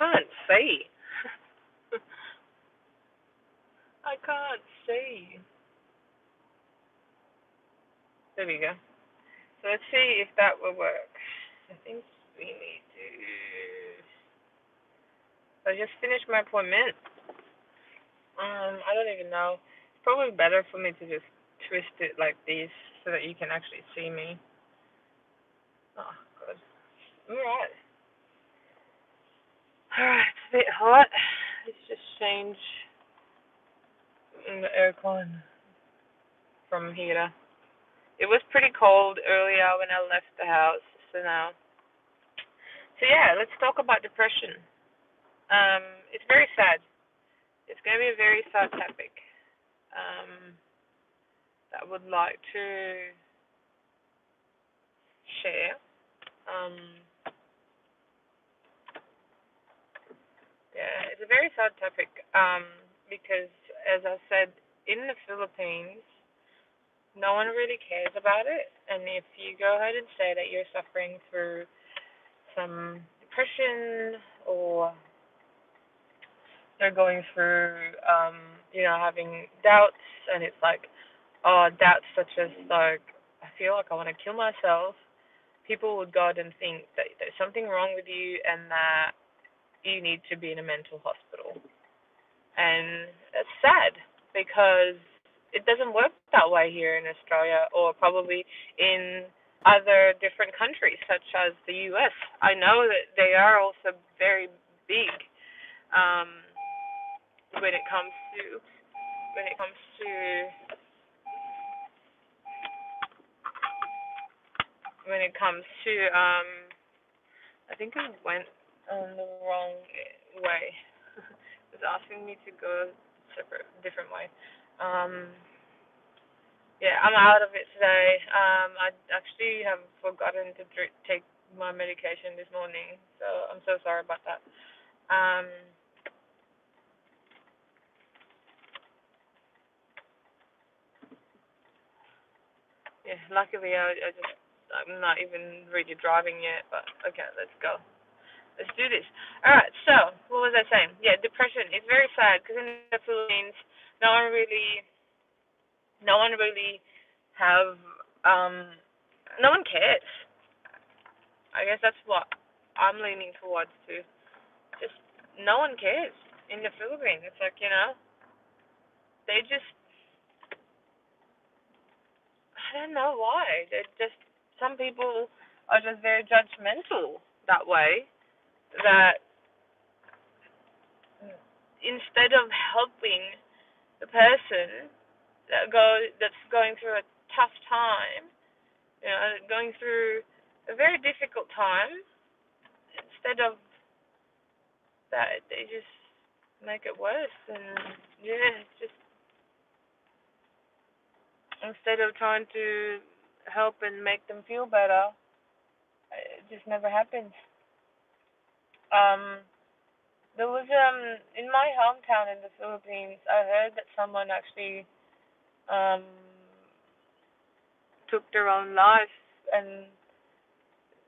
can't see. I can't see. There we go. So let's see if that will work. I think we need to. I just finished my appointment. I don't even know. It's probably better for me to just twist it like this so that you can actually see me. Oh, good. Alright. Alright, it's a bit hot. Let's just change the aircon from heater. It was pretty cold earlier when I left the house, so now. So yeah, let's talk about depression. It's very sad. It's going to be a very sad topic. Um, that I would like to share. Um, yeah, it's a very sad topic. Because as I said, in the Philippines, no one really cares about it. And if you go ahead and say that you're suffering through some depression or they're going through, having doubts, and it's like, doubts such as like, I feel like I want to kill myself. People would go out and think that there's something wrong with you and that you need to be in a mental hospital. And it's sad because it doesn't work that way here in Australia or probably in other different countries such as the US. I know that they are also very big um, when it comes to when it comes to when it comes to I think I went the wrong way. It was asking me to go separate different way. Um, Yeah, I'm out of it today. I actually have forgotten to take my medication this morning, so I'm so sorry about that. Um, yeah, luckily I'm not even really driving yet, but okay, let's go. Let's do this. All right. So what was I saying? Yeah, depression. It's very sad because in the Philippines, no one really, no one really have, um, no one cares. I guess that's what I'm leaning towards too. Just no one cares in the Philippines. It's like, they just, I don't know why. They're just, some people are just very judgmental that way, that instead of helping the person that's going through a tough time, going through a very difficult time, instead of that, they just make it worse. And yeah, just instead of trying to help and make them feel better, it just never happens. Um, there was in my hometown in the Philippines, I heard that someone actually um took their own life, and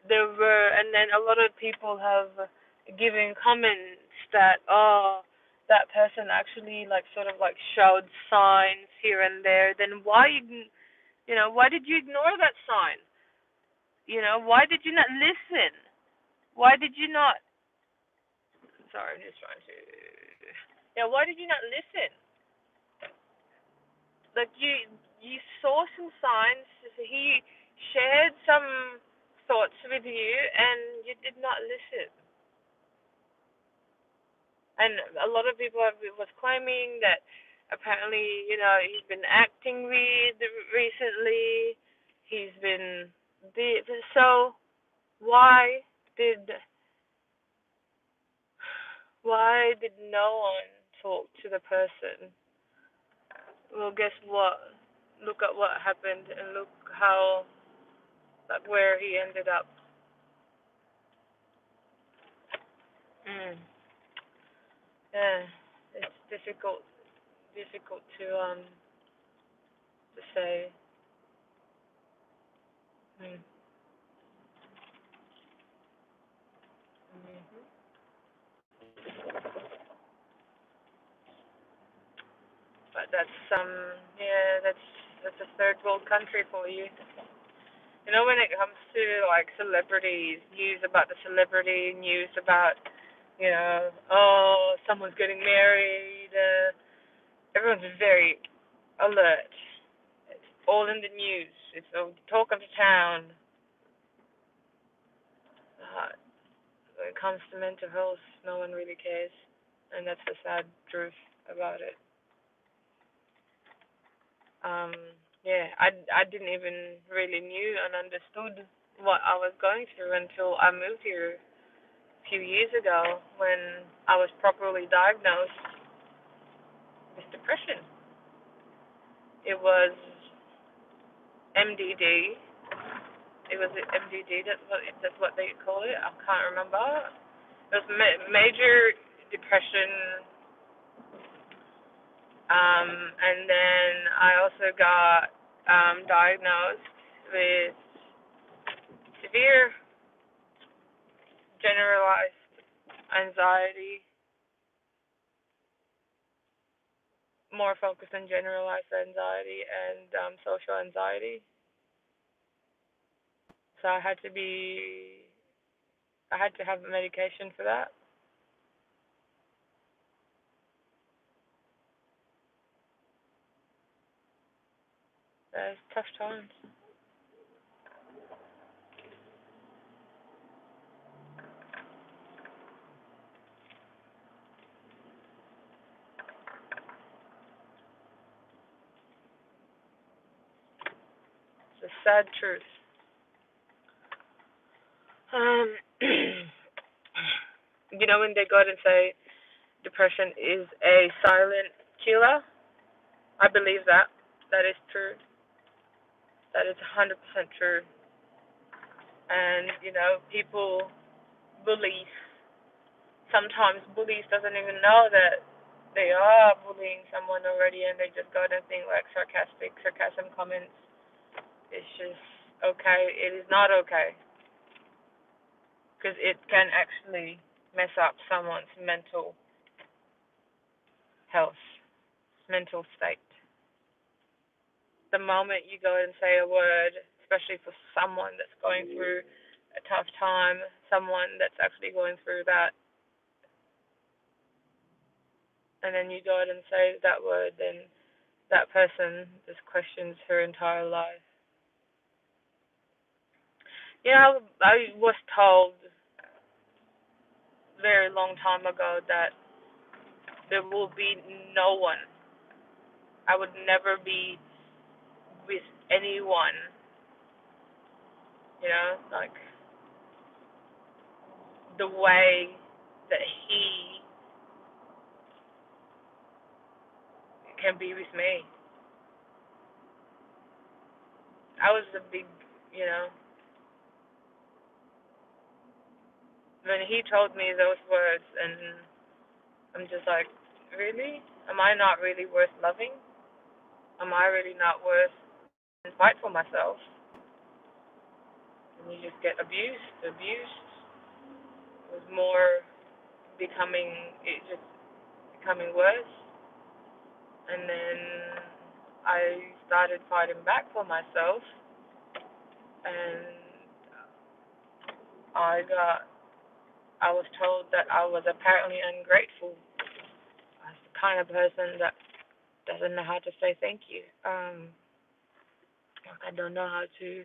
and then a lot of people have given comments that, that person actually like sort of like showed signs here and there. Then why did you ignore that sign? Why did you not listen? Why did you not? Sorry, I'm just trying to. Yeah, why did you not listen? Like you saw some signs. He shared some thoughts with you, and you did not listen. And a lot of people was claiming that apparently, he's been acting weird recently. He's been so. Why did why did no one talk to the person? Well, guess what? Look at what happened, and look how, like, where he ended up. Mm. Yeah, it's difficult to say. Mm. Mm-hmm. that's yeah, that's a third world country for you. You know, when it comes to like celebrities, news about the celebrity, news about, oh, someone's getting married. Everyone's very alert. It's all in the news. It's the talk of the town. Uh, when it comes to mental health, no one really cares, and that's the sad truth about it. Um, yeah, I didn't even really knew and understood what I was going through until I moved here a few years ago when I was properly diagnosed with depression. It was MDD. It was MDD. That's what they call it. I can't remember. It was major depression. And then I also got diagnosed with severe generalized anxiety, more focused on generalized anxiety and social anxiety. So I had to have medication for that. It's tough times. It's a sad truth. Um, when they go out and say depression is a silent killer, I believe that. That is true. That is 100% true. And, people, bullies, sometimes bullies doesn't even know that they are bullying someone already and they just go and think like sarcasm comments. It's just okay. It is not okay because it can actually mess up someone's mental health, mental state. The moment you go and say a word, especially for someone that's going through a tough time, someone that's actually going through that, and then you go out and say that word, then that person just questions her entire life. I was told very long time ago that there will be no one. I would never be with anyone, like the way that he can be with me. I was a big, you know, when he told me those words, and I'm just like, really? Am I not really worth loving? Am I really not worth and fight for myself? And you just get abused. It was more it just becoming worse. And then I started fighting back for myself, and I was told that I was apparently ungrateful. I was the kind of person that doesn't know how to say thank you. I don't know how to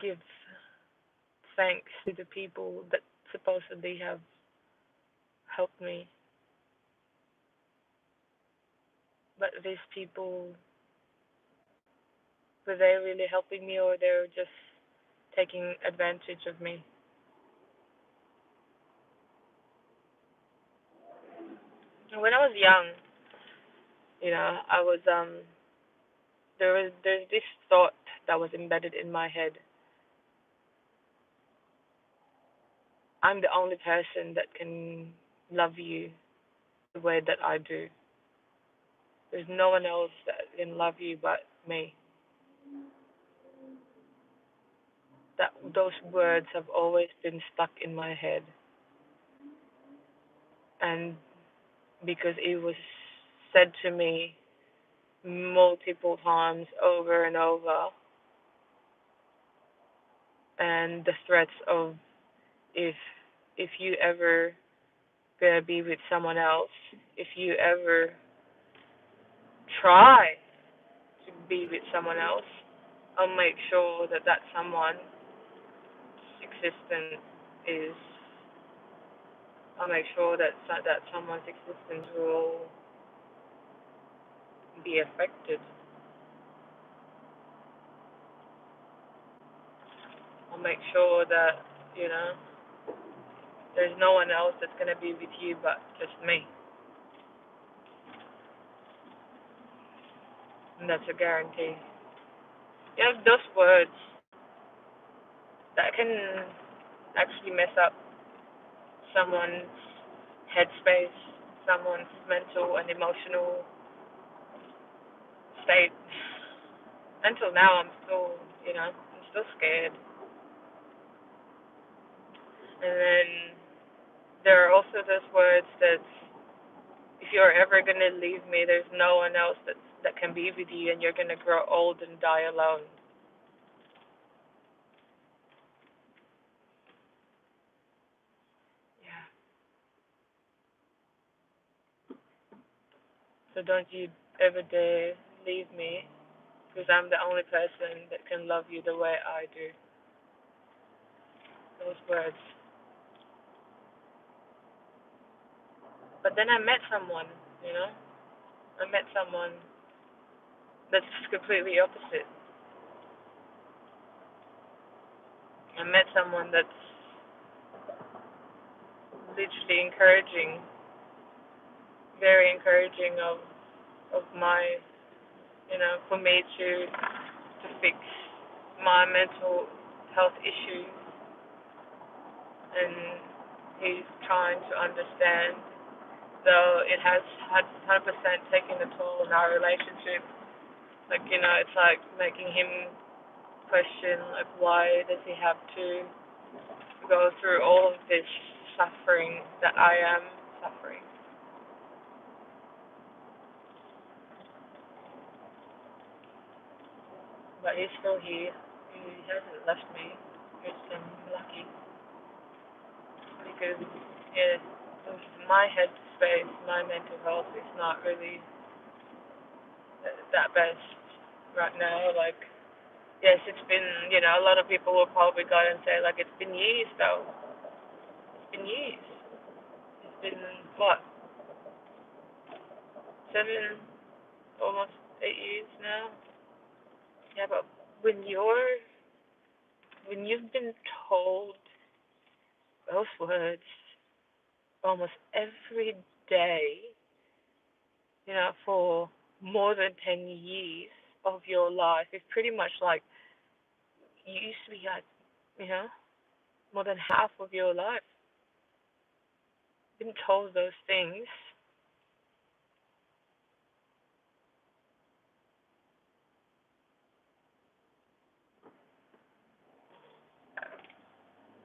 give thanks to the people that supposedly have helped me. But these people, were they really helping me, or they're just taking advantage of me? When I was young, I was there's this thought that was embedded in my head. I'm the only person that can love you the way that I do. There's no one else that can love you but me. That those words have always been stuck in my head, and because it was said to me multiple times over and over, and the threats of if if you ever gonna be with someone else, if you ever try to be with someone else, I'll make sure that that someone's existence is. I'll make sure that that someone's existence will be affected. I'll make sure that you know there's no one else that's gonna be with you but just me, and that's a guarantee. You know those words that can actually mess up someone's headspace, someone's mental and emotional state. Until now, I'm still, I'm still scared. And then there are also those words that if you're ever gonna leave me, there's no one else that can be with you, and you're gonna grow old and die alone. Yeah. So don't you ever dare leave me, because I'm the only person that can love you the way I do. Those words. But then I met someone, you know. I met someone that's completely opposite. I met someone that's literally encouraging, very encouraging of my, for me to fix my mental health issues, and he's trying to understand. Though it has 100% taken a toll on our relationship. Like it's like making him question like why does he have to go through all of this suffering that I am suffering. But he's still here. He hasn't left me, which I'm lucky because yeah, my headspace, my mental health is not really that best right now. Like yes, it's been a lot of people will probably go and say like it's been years though. It's been years. It's been what 7, almost 8 years now. Yeah, but when you're when you've been told those words almost every day, for more than 10 years of your life, it's pretty much like you used to be like, you know, more than half of your life been told those things.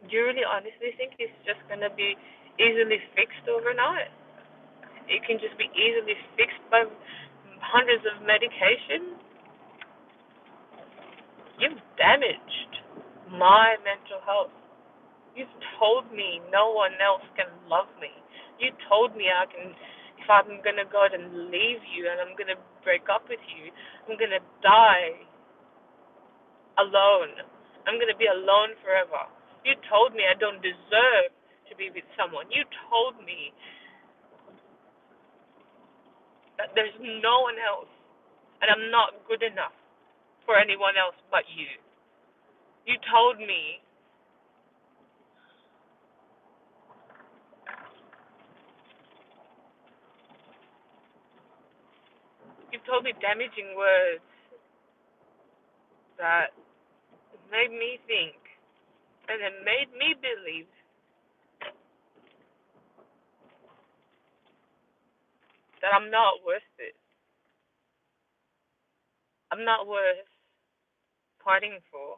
Do you really honestly think it's just gonna be easily fixed overnight? It can just be easily fixed by hundreds of medication? You've damaged my mental health. You've told me no one else can love me. You told me if I'm gonna go out and leave you and I'm gonna break up with you, I'm gonna die alone. I'm gonna be alone forever. You told me I don't deserve to be with someone. You told me that there's no one else and I'm not good enough for anyone else but you. You told me you've told me damaging words that made me think and it made me believe that I'm not worth it. I'm not worth fighting for.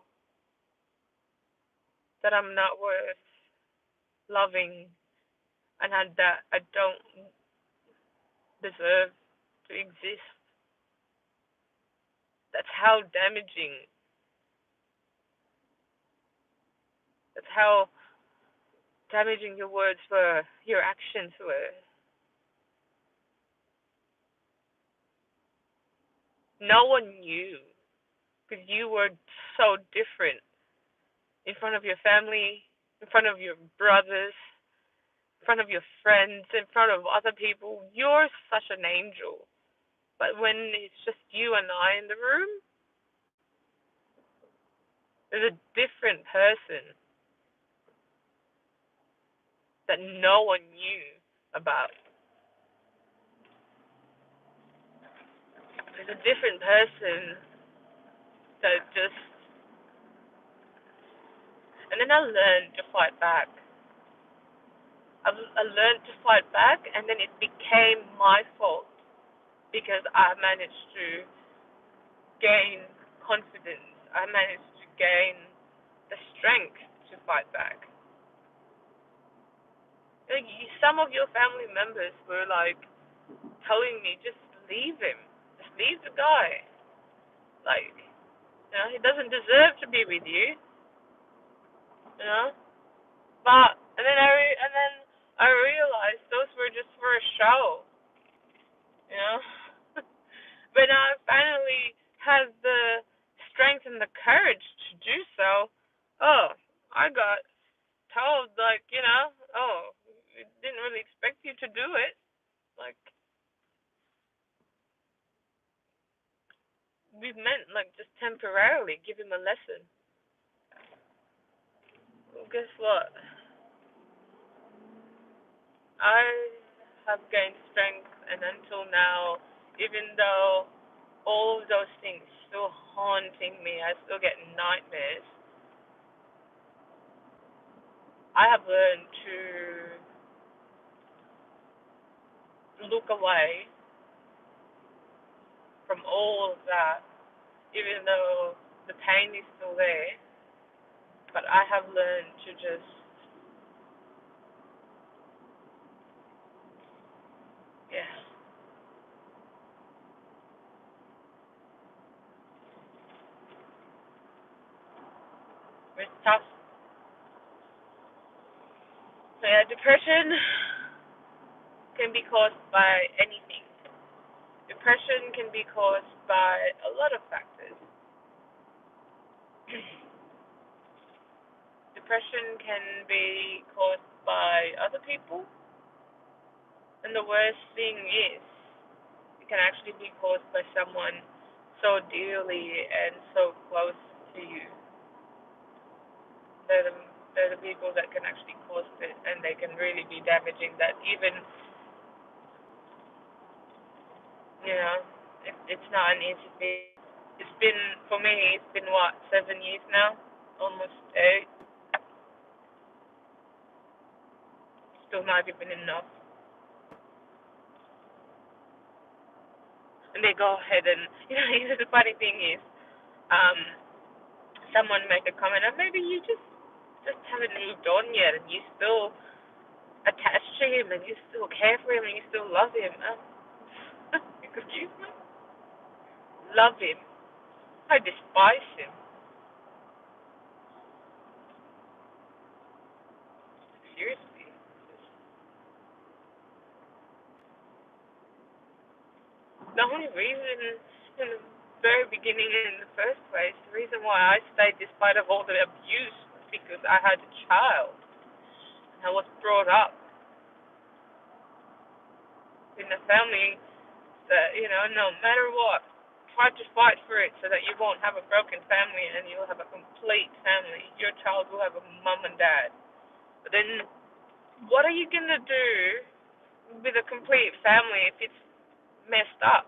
That I'm not worth loving, and that I don't. deserve to exist. That's how damaging, that's how damaging your words were, your actions were. No one knew because you were so different in front of your family, in front of your brothers, in front of your friends, in front of other people. You're such an angel. But when it's just you and I in the room, there's a different person that no one knew about. There's a different person that just. And then I learned to fight back. I learned to fight back, and then it became my fault because I managed to gain confidence. I managed to gain the strength to fight back. Like, some of your family members were like telling me, just leave him, just leave the guy. Like, he doesn't deserve to be with you. You know. But and then I realized those were just for a show. You know. When I finally had the strength and the courage to do so, oh, I got told, like, oh, we didn't really expect you to do it. Like, we meant, like, just temporarily give him a lesson. Well, guess what? I have gained strength, and until now, even though all of those things still haunting me, I still get nightmares, I have learned to look away from all of that, even though the pain is still there. But I have learned to just, yeah, it's tough. So yeah, depression can be caused by anything. Depression can be caused by a lot of factors. Depression can be caused by other people, and the worst thing is, it can actually be caused by someone so dearly and so close to you. They're the, they're the people that can actually cause it, and they can really be damaging. That even, you know, it's not an easy thing. It's been, for me, it's been what, 7 years now? Almost 8. Still not even enough. And they go ahead and, the funny thing is, um, someone make a comment, and maybe you just haven't moved on yet, and you still attached to him, and you still care for him, and you still love him. Excuse me? Love him. I despise him. Seriously. The only reason in the very beginning, in the first place, the reason why I stayed despite of all the abuse was because I had a child. And I was brought up in a family that, no matter what, try to fight for it so that you won't have a broken family and you'll have a complete family. Your child will have a mom and dad. But then, what are you going to do with a complete family if it's messed up?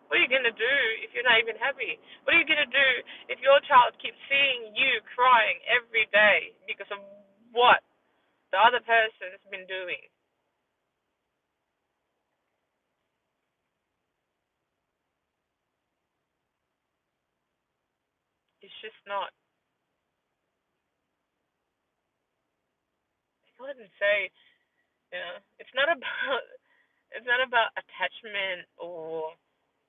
What are you going to do if you're not even happy? What are you going to do if your child keeps seeing you crying every day because of what the other person's been doing? It's just not. I go ahead and say, it's not about It's not about attachment or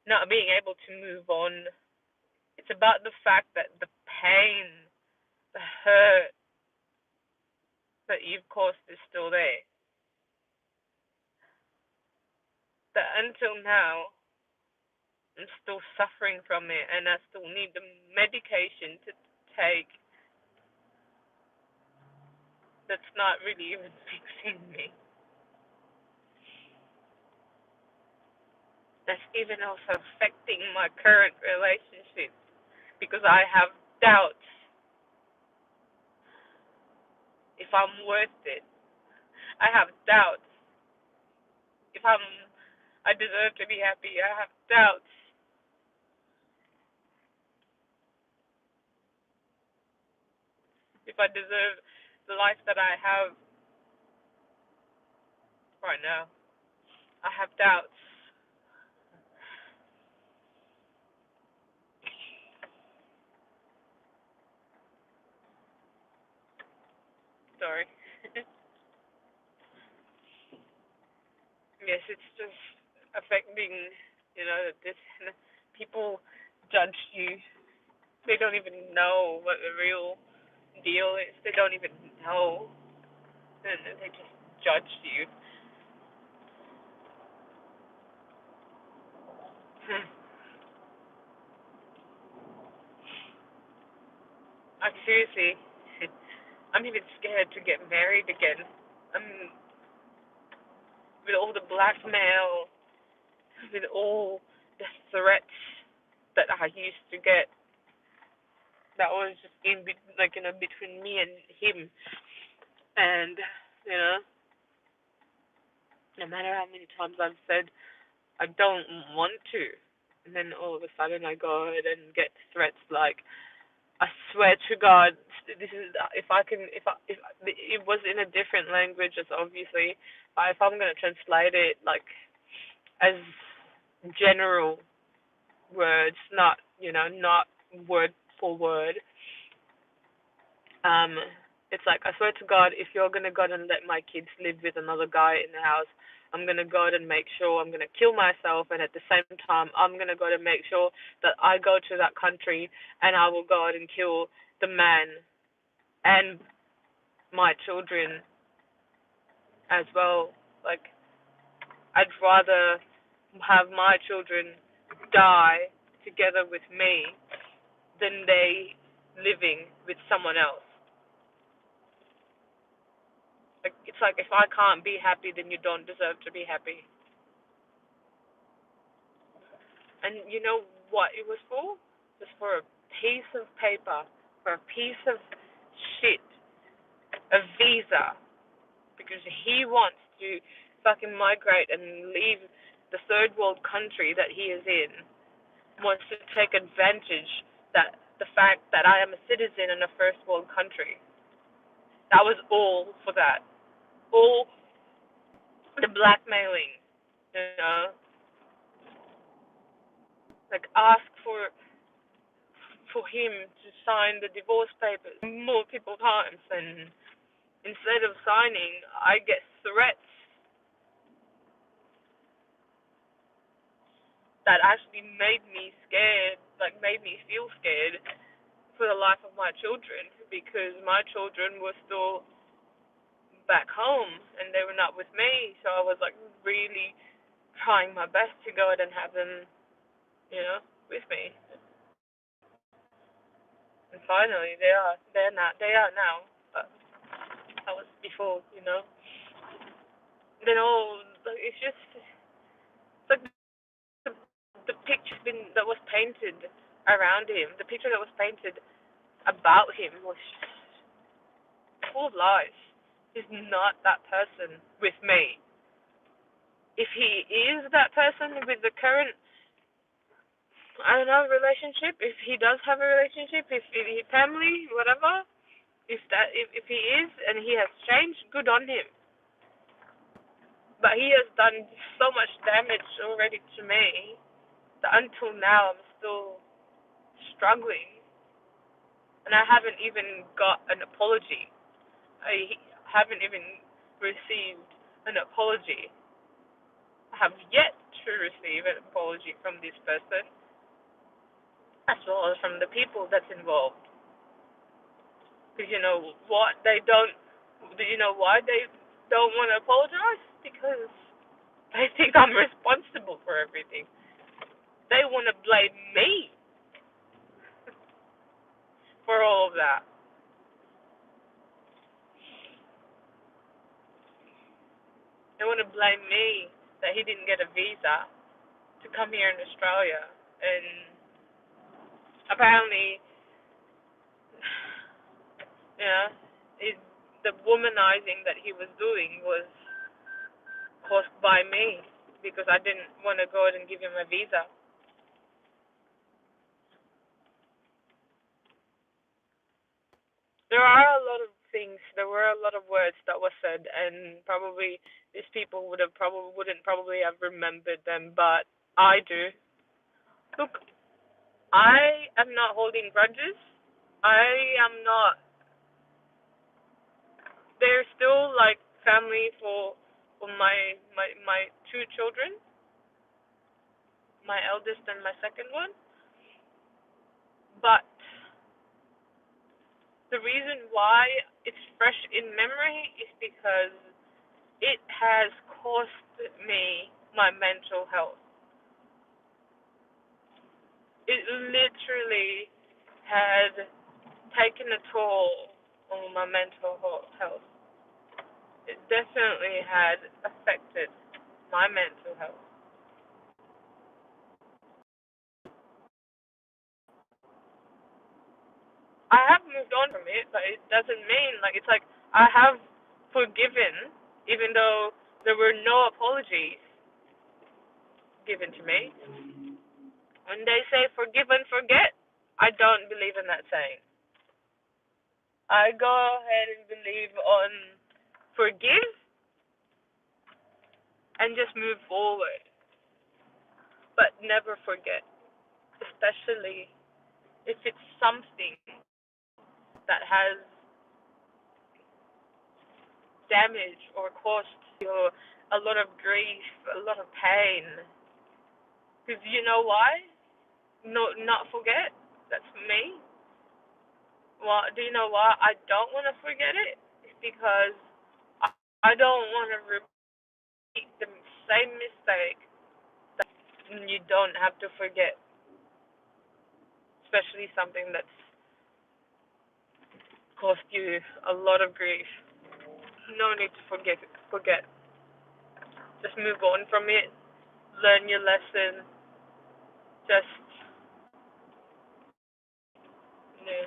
not being able to move on. It's about the fact that the pain, the hurt that you've caused is still there. That until now, I'm still suffering from it and I still need the medication to take that's not really even fixing me. That's even also affecting my current relationship because I have doubts if I'm worth it. I have doubts if I deserve to be happy. I have doubts if I deserve the life that I have right now. I have doubts. Sorry. Yes, it's just affecting, this people judge you. They don't even know what the real deal is. They don't even know. And they just judge you. I'm seriously, I'm even scared to get married again. I'm with all the blackmail, with all the threats that I used to get. That was just between me and him, and you know, no matter how many times I've said I don't want to, and then all of a sudden I go ahead and get threats like, I swear to God, this is if I can if it was in a different language, as obviously, but if I'm gonna translate it like as general words, not word for word. Um, it's like, I swear to God, if you're gonna go and let my kids live with another guy in the house, I'm gonna go and make sure I'm gonna kill myself, and at the same time, I'm gonna go to make sure that I go to that country and I will go out and kill the man and my children as well. Like, I'd rather have my children die together with me than they living with someone else. Like, it's like, if I can't be happy, then you don't deserve to be happy. And you know what it was for? Just for a piece of paper, for a piece of shit, a visa, because he wants to fucking migrate and leave the third world country that he is in, wants to take advantage that the fact that I am a citizen in a first world country. That was all for that. All the blackmailing, you know, like ask for him to sign the divorce papers multiple times, and instead of signing, I get threats that actually made me scared, like made me feel scared for the life of my children, because my children were still back home and they were not with me. So I was like really trying my best to go ahead and have them, with me. And finally, they are now. But that was before. Then it's just like the, the picture that was painted around him, the picture that was painted about him was full of lies. He's not that person with me. If he is that person with the current, I don't know, relationship, if he does have a relationship, if he family, whatever, if he is and he has changed, good on him. But he has done so much damage already to me that until now I'm still struggling, and I haven't even got an apology. I haven't even received an apology. have yet to receive an apology from this person, as well as from the people that's involved. Because you know what, they don't. You know why they don't want to apologize? Because they think I'm responsible for everything. They want to blame me for all of that. They want to blame me that he didn't get a visa to come here in Australia, and apparently, you know, it, the womanizing that he was doing was caused by me because I didn't want to go and give him a visa. There are a lot of things. There were a lot of words that were said, and probably these people wouldn't probably have remembered them, but I do. Look, I am not holding grudges. I am not. They're still like family for my two children, my eldest and my second one. But the reason why it's fresh in memory is because it has cost me my mental health. It literally had taken a toll on my mental health. It definitely had affected my mental health. I have moved on from it, but it doesn't mean like it's like I have forgiven, even though there were no apologies given to me. When they say forgive and forget, I don't believe in that saying. I go ahead and believe on forgive and just move forward, but never forget, especially if it's something that has damaged or caused you a lot of grief, a lot of pain. Because you know why? No, not forget. That's me. Well, do you know why I don't want to forget it? It's because I don't want to repeat the same mistake that you don't have to forget, especially something that's cost you a lot of grief. No need to forget. Forget. Just move on from it. Learn your lesson. Just, you know.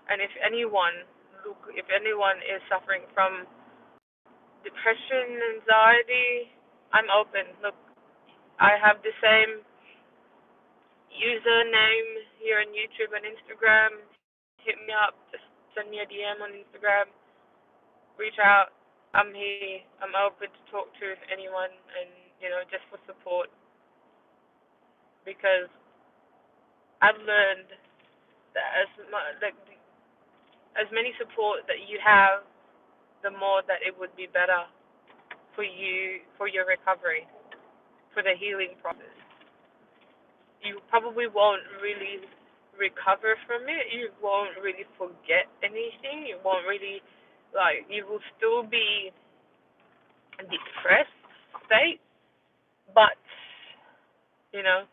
And if anyone is suffering from depression, anxiety, I'm open. Look, I have the same username here on YouTube and Instagram. Hit me up. Just send me a DM on Instagram. Reach out. I'm here. I'm open to talk to anyone, and just for support, because I've learned that as many support that you have, the more that it would be better for you, for your recovery, for the healing process. You probably won't really recover from it. You won't really forget anything. You won't really, you will still be in depressed state, but, you know,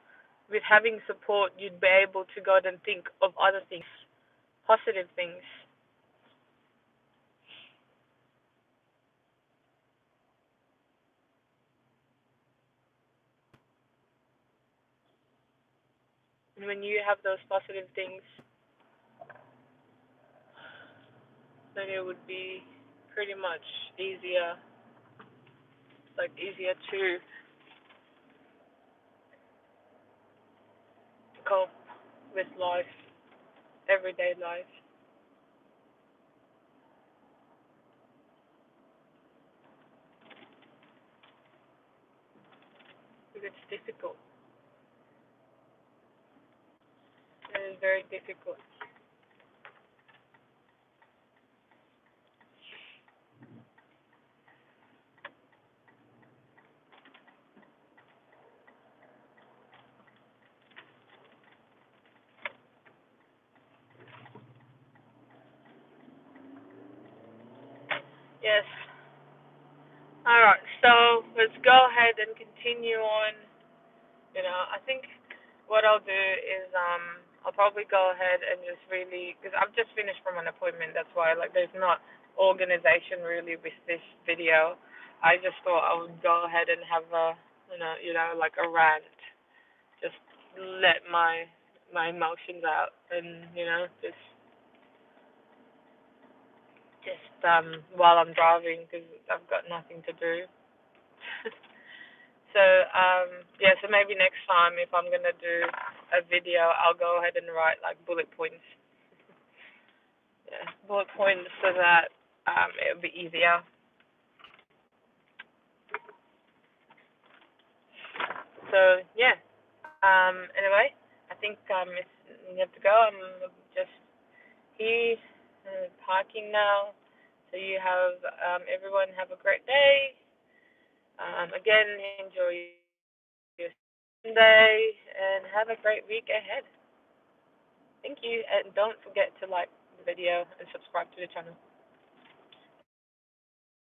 with having support, you'd be able to go and think of other things, positive things. And when you have those positive things, then it would be pretty much easier, easier to cope with life, everyday life. Because it's difficult. It is very difficult. Yes. All right. So let's go ahead and continue on. I think what I'll do is I'll probably go ahead and just really, because I've just finished from an appointment. That's why there's not organization really with this video. I just thought I would go ahead and have a like a rant, just let my emotions out, and just while I'm driving because I've got nothing to do. So yeah, so maybe next time if I'm gonna do a video, I'll go ahead and write like bullet points. Yeah, bullet points so that it'll be easier. So yeah. Anyway, I think you have to go. I'm just here parking now. So you have everyone have a great day. Again, enjoy your Sunday and have a great week ahead. Thank you, and don't forget to like the video and subscribe to the channel.